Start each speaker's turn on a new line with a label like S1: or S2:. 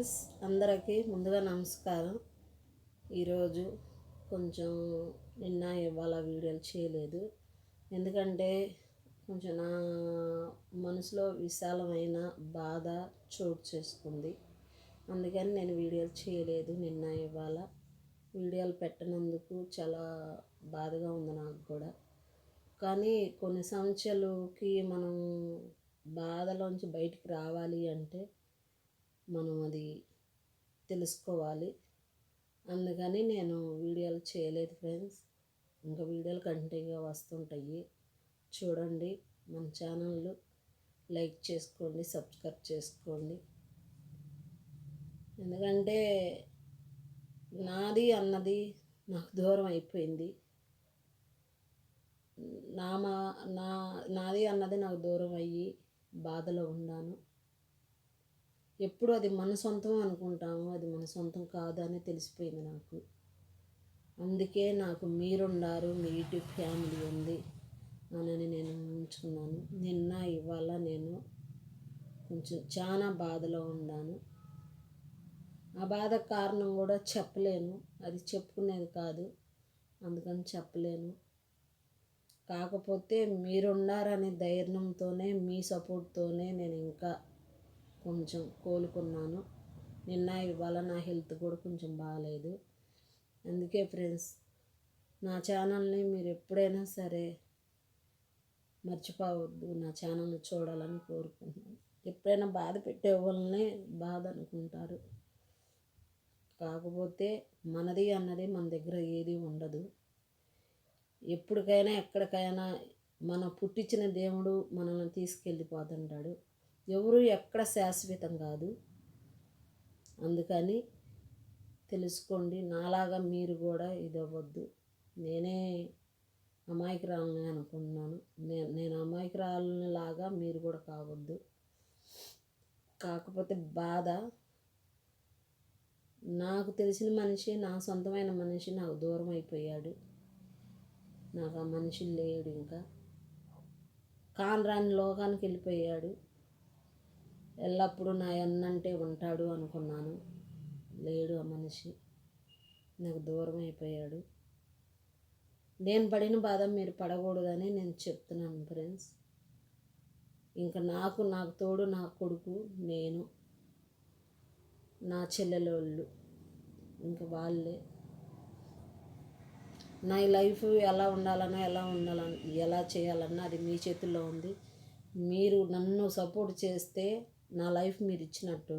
S1: Friends, అందరికీ ముందుగా నమస్కారం. ఈరోజు కొంచెం నిన్న ఇవాళ వీడియోలు చేయలేదు. ఎందుకంటే కొంచెం నా మనసులో విశాలమైన బాధ చోటు చేసుకుంది. అందుకని నేను వీడియోలు చేయలేదు. నిన్న ఇవాళ వీడియోలు పెట్టనందుకు చాలా బాధగా ఉంది నాకు కూడా. కానీ కొన్ని సమస్యలకి మనం బాధలోంచి బయటికి రావాలి అంటే మనం అది తెలుసుకోవాలి. అందుకని నేను వీడియోలు చేయలేదు ఫ్రెండ్స్. ఇంకా వీడియోలు కంటిన్యూగా వస్తుంటాయి, చూడండి. మన ఛానల్ లైక్ చేసుకోండి, సబ్స్క్రైబ్ చేసుకోండి. ఎందుకంటే నాది అన్నది నాకు దూరం అయిపోయింది. నాది అన్నది నాకు దూరం అయ్యి బాధలో ఉన్నాను. ఎప్పుడు అది మన సొంతం అనుకుంటాము, అది మన సొంతం కాదు అని తెలిసిపోయింది నాకు. అందుకే నాకు మీరున్నారు, మీ యూట్యూబ్ ఫ్యామిలీ ఉంది అని నేను ఉంచుకున్నాను. నిన్న ఇవాళ నేను కొంచెం చాలా బాధలో ఉన్నాను. ఆ బాధ కారణం కూడా చెప్పలేను, అది చెప్పుకునేది కాదు, అందుకని చెప్పలేను. కాకపోతే మీరున్నారనే ధైర్యంతోనే, మీ సపోర్ట్తోనే నేను ఇంకా కొంచెం కోలుకున్నాను. నిన్న ఇవాళ నా హెల్త్ కూడా కొంచెం బాగాలేదు. అందుకే ఫ్రెండ్స్, నా ఛానల్ని మీరు ఎప్పుడైనా సరే మర్చిపోవద్దు, నా ఛానల్ని చూడాలని కోరుకుంటున్నాను. ఎప్పుడైనా బాధ పెట్టే వాళ్ళనే బాధ అనుకుంటారు. కాకపోతే మనది అన్నది మన దగ్గర ఏది ఉండదు. ఎప్పటికైనా ఎక్కడికైనా మన పుట్టించిన దేవుడు మనల్ని తీసుకెళ్ళిపోతుంటాడు. ఎవరు ఎక్కడ శాశ్వతం కాదు. అందుకని తెలుసుకోండి. నాలాగా మీరు కూడా ఇది అవ్వద్దు. నేనే అమాయకురాలని అనుకుంటున్నాను. నేను అమాయకురాలని లాగా మీరు కూడా కావద్దు. కాకపోతే బాధ, నాకు తెలిసిన మనిషి, నా సొంతమైన మనిషి నాకు దూరం అయిపోయాడు. నాకు ఆ మనిషి లేడు. ఇంకా కానరాని లోకానికి వెళ్ళిపోయాడు. ఎల్లప్పుడూ నా ఎన్నంటే ఉంటాడు అనుకున్నాను. లేడు ఆ మనిషి, నాకు దూరం అయిపోయాడు. నేను పడిన బాధ మీరు పడకూడదని నేను చెప్తున్నాను ఫ్రెండ్స్. ఇంకా నాకు తోడు నా కొడుకు, నేను, నా చెల్లెలోళ్ళు, ఇంకా వాళ్ళే. నా లైఫ్ ఎలా ఉండాలన్నా ఎలా చేయాలన్నా అది మీ చేతుల్లో ఉంది. మీరు నన్ను సపోర్ట్ చేస్తే నా లైఫ్ మీరు ఇచ్చినట్టు.